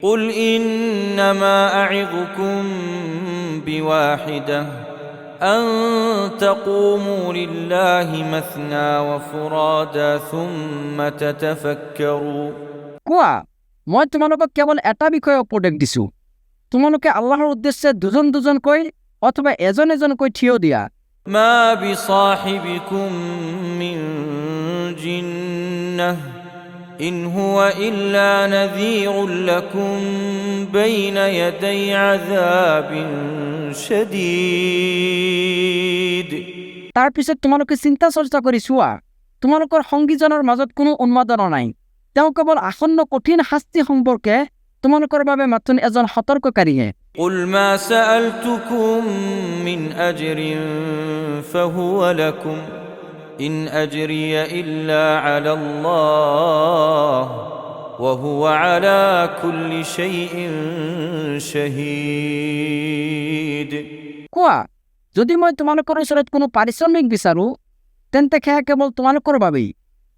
قل إنما أعظكم بواحدة أن تقوموا لله مثنى وفرادا ثم تتفكروا কোৱা, মই তোমালোকক কেৱল এটা বিষয়ে উপদেশ দিছো, তোমালোকে আল্লাহৰ উদ্দেশ্যে দুজন দুজনকৈ অথবা এজন এজনকৈ থিয় দিয়া। ما بصاحبكم من جنة إن هو إلا نذير لكم بين يدي عذاب شديد। তাৰ পিছত তোমালোকে চিন্তা চৰ্চা কৰি চোৱা, তোমালোকৰ সংগীজনৰ মাজত কোনো উন্মাদনা নাই, তেওঁ কেৱল আসন্ন কঠিন শাস্তি সম্পৰ্কে তোমালোকৰ বাবে মাত্ৰ এজন সতৰ্ককাৰীহে। قل ما سألتكم من أجر فهو لكم إن أجري إلا على الله وهو على كل شيء شهيد। কোৱা, যদি মই তোমালোকৰ ওচৰত কোনো পাৰিশ্ৰমিক বিচাৰো তেন্তে সেয়া কেৱল তোমালোকৰ বাবেই,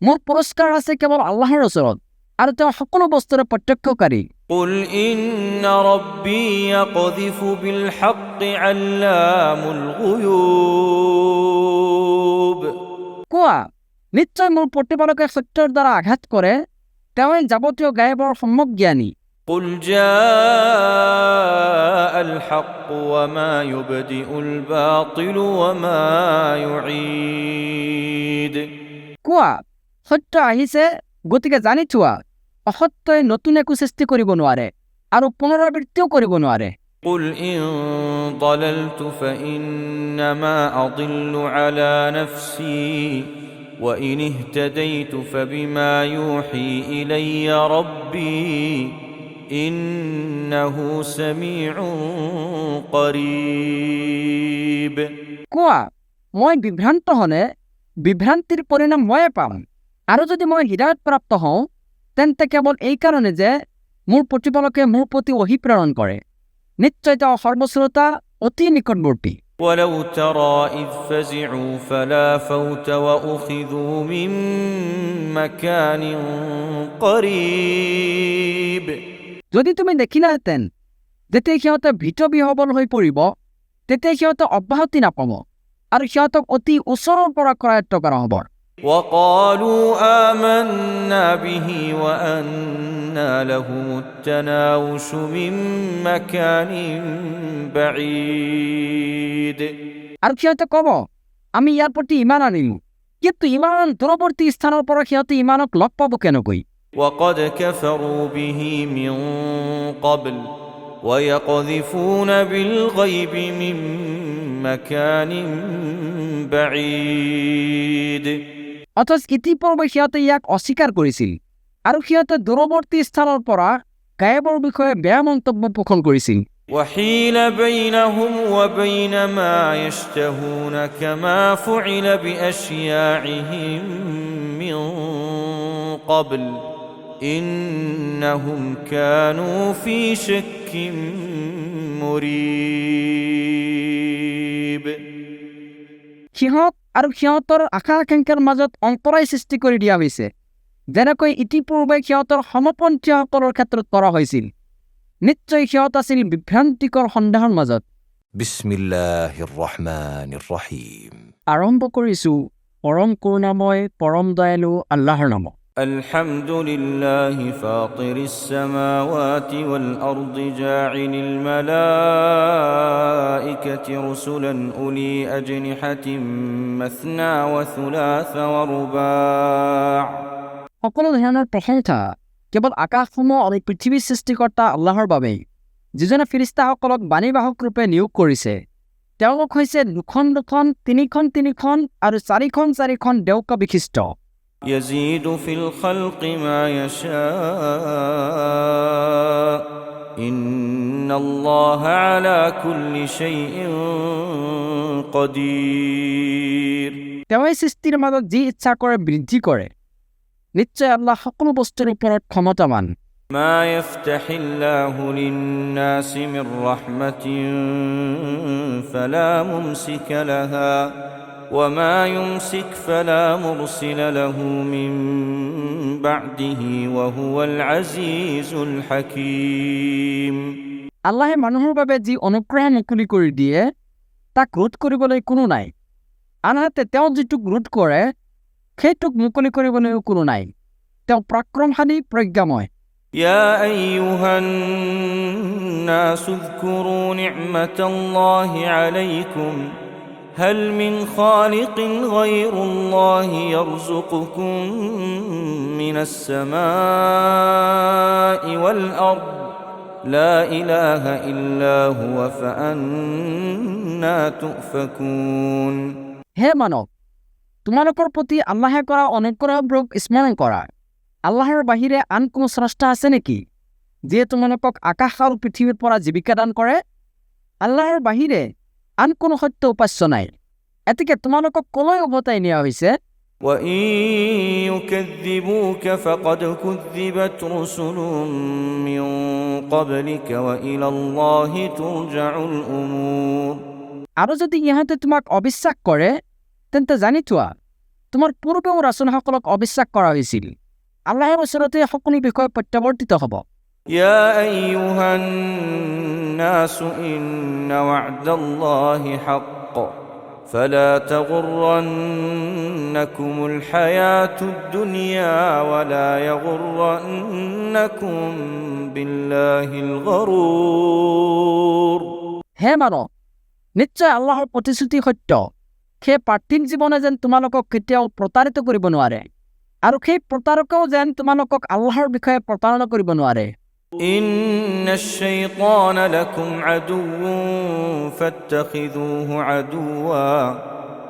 মোৰ পুৰস্কাৰ আছে কেৱল আল্লাহৰ ওচৰত আৰু তেওঁ সকলো বস্তুৰে প্ৰত্যক্ষকাৰী। قل إن ربي يقذف بالحق علام الغيوب। কোৱা, নিশ্চয় মোৰ প্ৰতিপালকে সত্যৰ দ্বাৰা আঘাত কৰে, তেওঁই যাৱতীয় গায়বৰ সম্যক জ্ঞানী। قل جاء الحق وما يبدئ الباطل وما يعيد। কোৱা, সত্য আহিছে, গতিকে জানি থোৱা, অসত্যই নতুন একো সৃষ্টি কৰিব নোৱাৰে আৰু পুনৰাবৃত্তিও কৰিব নোৱাৰে। قل إن ضللت فإنما أضل على نفسي وإن اهتديت فبما يوحي إلي ربي إنه سميع قريب। কোৱা, মই বিভ্ৰান্ত হলে বিভ্ৰান্তিৰ পৰিণাম ময়ে পাম, আৰু যদি মই হৃদায়ত প্ৰাপ্ত হওঁ তেন্তে কেৱল এই কাৰণে যে মোৰ প্ৰতিপালকে মোৰ প্ৰতি ওহী প্ৰেৰণ কৰে, নিশ্চয় তেওঁ সৰ্বশ্ৰোতা অতি নিকটৱৰ্তী। ولو ترى إذ فزعوا فلا فوت وأخذوا من مكان قريب। যদি তুমি দেখিলাহেঁতেন যেতিয়া সিহঁতে ভীতবিহ্বল হৈ পৰিব, তেতিয়া সিহঁতে অব্যাহতি নাপাব আৰু সিহঁতক অতি ওচৰৰ পৰা কৰায়ত্ব কৰা হ'ব। وقالوا آمنا به وأنى لهم التناوش من مكان بعيد। আৰু সিহঁতে ক'ব, আমি ইয়াৰ প্ৰতি ইমান আনিলো, কিন্তু ইমান দূৰৱৰ্তী স্থানৰ পৰা সিহঁতে ইমানক লগ পাব কেনেকৈ? وقد كفروا به من قبل ويقذفون بالغيب من مكان بعيد। অথচ ইতিপূৰ্বে সিহঁতে ইয়াক অস্বীকাৰ কৰিছিল আৰু সিহঁতে দূৰৱৰ্তী স্থানৰ পৰা গায়বৰ বিষয়ে বেয়া মন্তব্য পোষণ কৰিছিল। وحيل بينهم وبين ما يشتهون كما فعل بأشياعهم من قبل إنهم كانوا في شك مريب। সিহঁত আৰু সিহঁতৰ আশা আকাংক্ষাৰ মাজত অন্তৰায় সৃষ্টি কৰি দিয়া হৈছে, যেনেকৈ ইতিপূৰ্বে সিহঁতৰ সমপন্থীসকলৰ ক্ষেত্ৰত কৰা হৈছিল। নিশ্চয় সিহঁত আছিল বিভ্ৰান্তিকৰ সন্দেহৰ মাজত। বিসমিল্লাহিৰ ৰহমানিৰ ৰহিম। আৰম্ভ কৰিছো পৰম কৰুণাময় পৰম দয়ালু আল্লাহৰ নামত। الحمد لله فاطر السماوات والأرض جاعل الملائكة رسلا أولي أجنحة مثنى وثلاث ورباع। সকলো ধৰণৰ প্ৰশংসা কেৱল আকাশসমূহ আৰু পৃথিৱীৰ সৃষ্টিকৰ্তা আল্লাহৰ বাবেই, যিজনে ফিৰিষ্টাসকলক বাণীবাহক ৰূপে নিয়োগ কৰিছে। তেওঁলোক হৈছে দুখন দুখন, তিনিখন তিনিখন আৰু চাৰিখন চাৰিখন দেউকা বিশিষ্ট। يزيد في الخلق ما يشاء إن الله على كل شيء قدير। তেওঁই সৃষ্টিৰ মাজত যি ইচ্ছা কৰে বৃদ্ধি কৰে, নিশ্চয় আল্লাহ সকলো বস্তুৰ ওপৰত ক্ষমতাৱান। ما يفتح الله للناس من رحمة فلا ممسك لها وما يمسك فلا مرسل له من بعده وهو العزيز الحكيم আল্লাহে মানুহৰ বাবে যি অনুগ্ৰহ মুকলি কৰি দিয়ে তাক ৰোধ কৰিবলৈ কোনো নাই আনহাতে তেওঁ যিটোক ৰোধ কৰে সেইটোক মুকলি কৰিবলৈও কোনো নাই তেওঁ পৰাক্ৰমশালী প্ৰজ্ঞাময় يا أيها الناس اذكروا نعمة الله عليكم هل من خالق غير الله يرزقكم من السماء والأرض لا إله إلا هو فأنا تؤفكون হে মানৱ তোমালোকৰ প্ৰতি আল্লাহে কৰা অনুগ্ৰহবোৰক স্মৰণ কৰা আল্লাহৰ বাহিৰে আন কোনো স্ৰষ্টা আছে নেকি যিয়ে তোমালোকক আকাশ আৰু পৃথিৱীৰ পৰা জীৱিকা দান কৰে আল্লাহৰ বাহিৰে আন কোনো সত্য উপাস্য নাই এতেকে তোমালোকক কলৈ উভতাই নিয়া হৈছে وإن يكذبوك فقد كذبت رسل من قبلك وإلى الله ترجع الأمور আৰু যদি ইহঁতে তোমাক অবিশ্বাস কৰে তেন্তে জানি থোৱা তোমাৰ পূৰ্বেও ৰাসূলসকলক অবিশ্বাস কৰা হৈছিল আল্লাহৰ ওচৰতে সকলো বিষয় প্ৰত্যাৱৰ্তিত হ'ব يا أيها الناس إن وعد الله حق فلا تغرنكم الحياة الدنيا ولا يغرنكم بالله الغرور হে মানৱ নিশ্চয় আল্লাহৰ প্ৰতিশ্ৰুতি সত্য সেই পাৰ্থিৱ জীৱনে যেন তোমালোকক কেতিয়াও প্ৰতাৰিত কৰিব নোৱাৰে আৰু সেই প্ৰতাৰকেও যেন তোমালোকক আল্লাহৰ বিষয়ে প্ৰতাৰণা কৰিব নোৱাৰে إن الشيطان لكم عدو فاتخذوه عدوا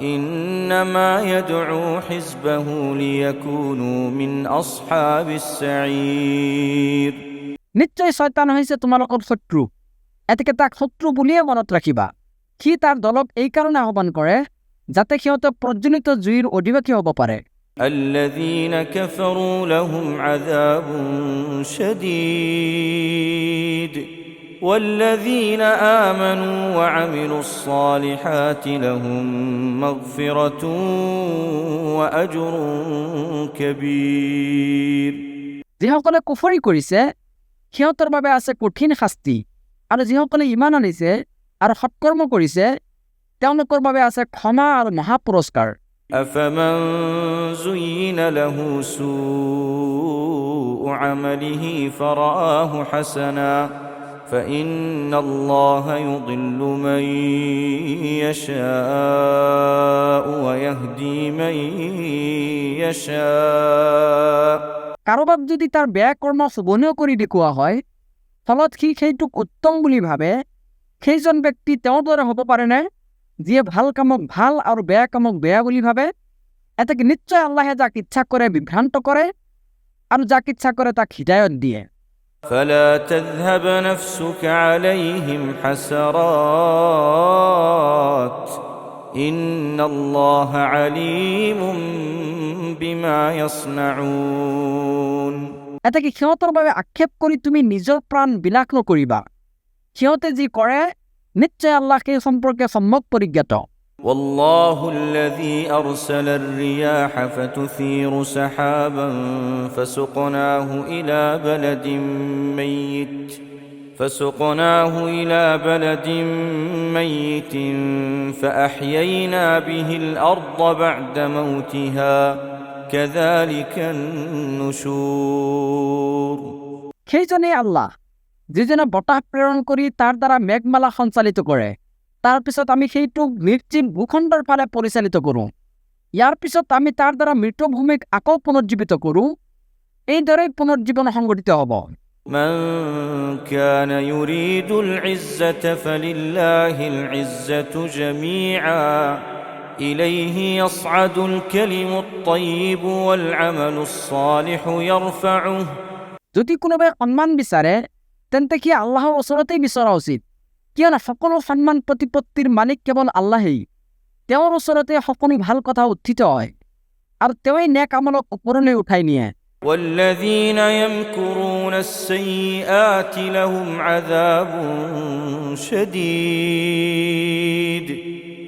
إنما يدعو حزبه ليكونوا من أصحاب السعير নিশ্চয় শয়তান হৈছে তোমালোকৰ শত্ৰু এতেকে তাক শত্ৰু বুলিয়ে মনত ৰাখিবা সি তাৰ দলক এই কাৰণে আহ্বান কৰে যাতে সিহঁতে প্ৰজ্বলিত জুইৰ অধিবাসী হ'ব পাৰে الذين كفروا لهم عذاب شديد والذين آمنوا وعملوا الصالحات لهم مغفرة وأجر كبير যিসকলে কুফৰি কৰিছে সিহঁতৰ বাবে আছে কঠিন শাস্তি আৰু যিসকলে ঈমান আনিছে আৰু সৎকৰ্ম কৰিছে তেওঁলোকৰ বাবে আছে ক্ষমা আৰু মহা পুৰস্কাৰ أفمن زين له سوء عمله فرآه حسنا فإن الله يضل من يشاء ويهدي من يشاء কাৰোবাক যদি তাৰ বেয়া কৰ্ম শোভনীয় কৰি দেখুওৱা হয় ফলত সি সেইটোক উত্তম বুলি ভাবে সেইজন ব্যক্তি তেওঁৰ দৰে হ'ব পাৰেনে যিয়ে ভাল কামক ভাল আৰু বেয়া কামক বেয়া বুলি ভাবে এতেকে নিশ্চয় আল্লাহে যাক ইচ্ছা কৰে বিভ্ৰান্ত কৰে আৰু যাক ইচ্ছা কৰে তাক হিদায়ত দিয়ে فلا تذهب نفسك عليهم حسرات إن الله عليم بما يصنعون এতেকে সিহঁতৰ বাবে আক্ষেপ কৰি তুমি নিজৰ প্ৰাণ বিলাস নকৰিবা সিহঁতে যি কৰে নিশ্চয় আল্লাহ সেই সম্পৰ্কে সম্যক পৰিজ্ঞাত والله الذي أرسل الرياح فتثير سحابا فسقناه إلى بلد ميت فأحيينا به الأرض بعد موتها كذلك النشور সেইজনে আল্লাহ যিজনে বতাহ প্ৰেৰণ কৰি তাৰ দ্বাৰা মেঘমালা সঞ্চালিত কৰে তাৰ পিছত আমি সেইটোক নিৰ্জীৱ ভূখণ্ডৰ ফালে পৰিচালিত কৰোঁ ইয়াৰ পিছত আমি তাৰ দ্বাৰা মৃত ভূমিক আকৌ পুনৰুজ্জীৱিত কৰোঁ এইদৰে পুনৰুজ্জীৱন সংঘটিত হ'ব من كان يريد العزة فلله العزة جميعا إليه يصعد الكلم الطيب والعمل الصالح يرفعه যদি কোনোবাই সন্মান বিচাৰে তেন্তে কি আল্লাহৰ ওচৰতেই বিচৰা উচিত কিয়নো সকলো সন্মান প্ৰতিপত্তিৰ মালিক কেৱল আল্লাহেই তেওঁৰ ওচৰতে সকলো ভাল কথা উত্থিত হয় আৰু তেওঁই নেক আমলক ওপৰলৈ উঠাই নিয়ে والذين يمكرون السيئات لهم عذاب شديد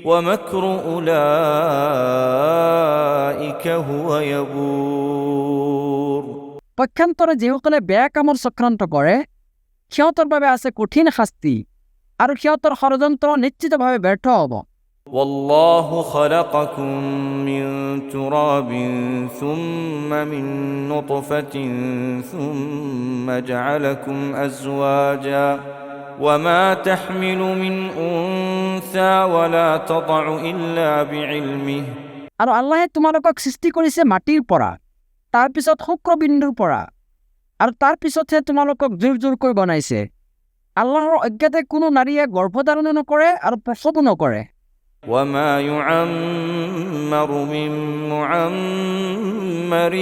ومكر أولئك هو يبور পক্ষান্তৰে যিসকলে বেয়া কামৰ চক্ৰান্ত কৰে সিহঁতৰ বাবে আছে কঠিন শাস্তি আৰু সিহঁতৰ ষড়যন্ত্ৰ নিশ্চিতভাৱে ব্যৰ্থ হ'ব والله خلقكم من تراب ثم من نطفة ثم جعلكم أزواجا وما تحمل من أنثى ولا تضع إلا بعلمه আৰু আল্লাহে তোমালোকক সৃষ্টি কৰিছে মাটিৰ পৰা তাৰপিছত শুক্ৰবিন্দুৰ পৰা আৰু তাৰপিছতহে তোমালোকক জোৰকৈ বনাইছে আল্লাহৰ অজ্ঞাতে কোনো নাৰীয়ে গৰ্ভধাৰণ নকৰে আৰু প্ৰসৱো নকৰে وما يعمر من معمر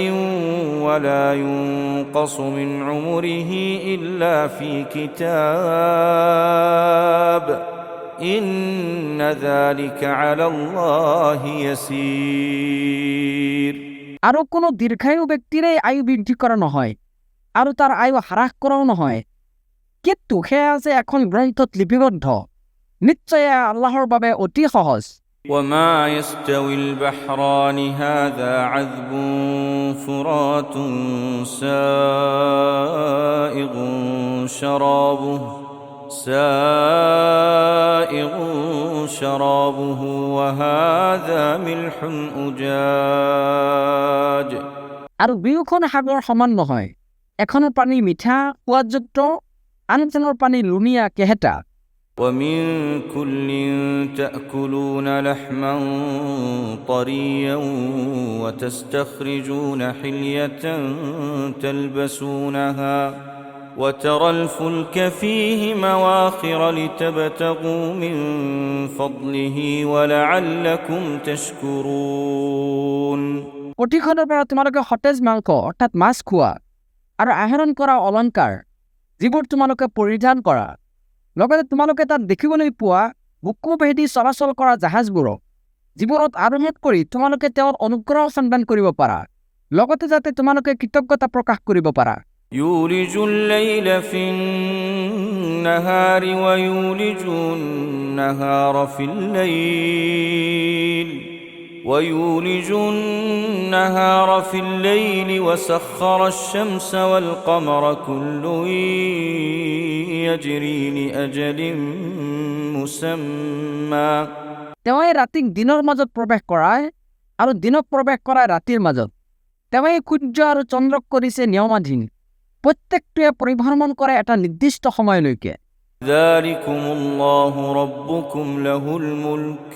ولا ينقص من عمره إلا في كتاب إن ذلك على الله يسير আৰু কোনো দীৰ্ঘায়ু ব্যক্তিৰে আয়ু বৃদ্ধি কৰা নহয় আৰু তাৰ আয়ু হ্ৰাস কৰাও নহয় কিন্তু সেয়া আছে এখন গ্ৰন্থত লিপিবদ্ধ নিশ্চয় আল্লাহৰ বাবে অতি সহজ وما يستوي البحران هذا عذب فرات سائغ شرابه وهذا ملح أجاج আৰু দুয়োখন সাগৰ সমান নহয় এখনৰ পানী মিঠা সোৱাদযুক্ত আনখনৰ পানী লুণীয়া কেহেতা ومن كل تأكلون لحما طريا وتستخرجون حلية تلبسونها وترى الفلك فيه مواخر لتبتغوا من فضله ولعلكم تشكرون প্ৰতিখনৰ পৰা তোমালোকে সতেজ মাংস অৰ্থাৎ মাছ খোৱা আৰু আহৰণ কৰা অলংকাৰ যিবোৰ তোমালোকে পৰিধান কৰা লগতে তোমালোকে তাত দেখিবলৈ পোৱা বুকু ভেদি চলাচল কৰা জাহাজবোৰক যিবোৰত আৰোহণ কৰি তোমালোকে তেওঁৰ অনুগ্ৰহ সন্ধান কৰিব পাৰা লগতে যাতে তোমালোকে কৃতজ্ঞতা প্ৰকাশ কৰিব পাৰা يولج الليل في النهار ويولج النهار في الليل وسخر الشمس والقمر كل يجري لأجل مسمى তেওঁৱে ৰাতিক দিনৰ মাজত প্ৰৱেশ কৰায় আৰু দিনক প্ৰৱেশ কৰায় ৰাতিৰ মাজত তেওঁৱে সূৰ্য আৰু চন্দ্ৰক কৰিছে নিয়মাধীন প্ৰত্যেকটোৱে পৰিভ্ৰমণ কৰে এটা নিৰ্দিষ্ট সময়লৈকে ذلكم الله ربكم له الملك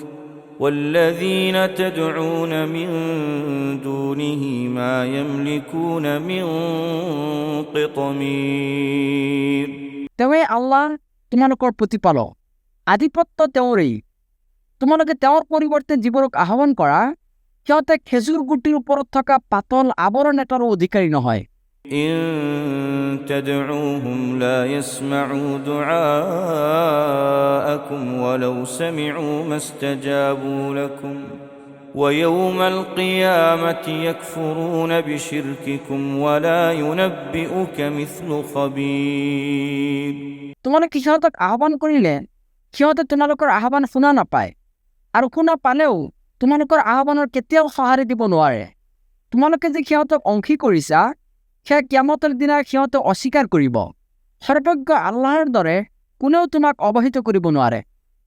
والذين تدعون من دونه ما يملكون من قطمير তেওঁৱে আল্লাহ তোমালোকৰ প্ৰতিপালক আধিপত্য তেওঁৰেই তোমালোকে তেওঁৰ পৰিৱৰ্তে যিবোৰক আহ্বান কৰা সিহঁতে খেজুৰ গুটিৰ ওপৰত থকা পাতল আৱৰণ এটাৰো অধিকাৰী নহয় إن تدعوهم لا يسمعوا دعاءكم ولو سمعوا ما استجابوا لكم ويوم القيامة يكفرون بشرككم ولا ينبئك مثل خبير তোমালোকে সিহঁতক আহ্বান কৰিলে সিহঁতে তোমালোকৰ আহ্বান শুনা নাপায় আৰু শুনা পালেও তোমালোকৰ আহ্বানৰ কেতিয়াও সঁহাৰি দিব নোৱাৰে তোমালোকে যে সিহঁতক অংশী কৰিছা সেয়া কিয়ামতৰ দিনা সিহঁতে অস্বীকাৰ কৰিব সৰ্বজ্ঞ আল্লাহৰ দৰে কোনেও তোমাক অৱহিত কৰিব নোৱাৰে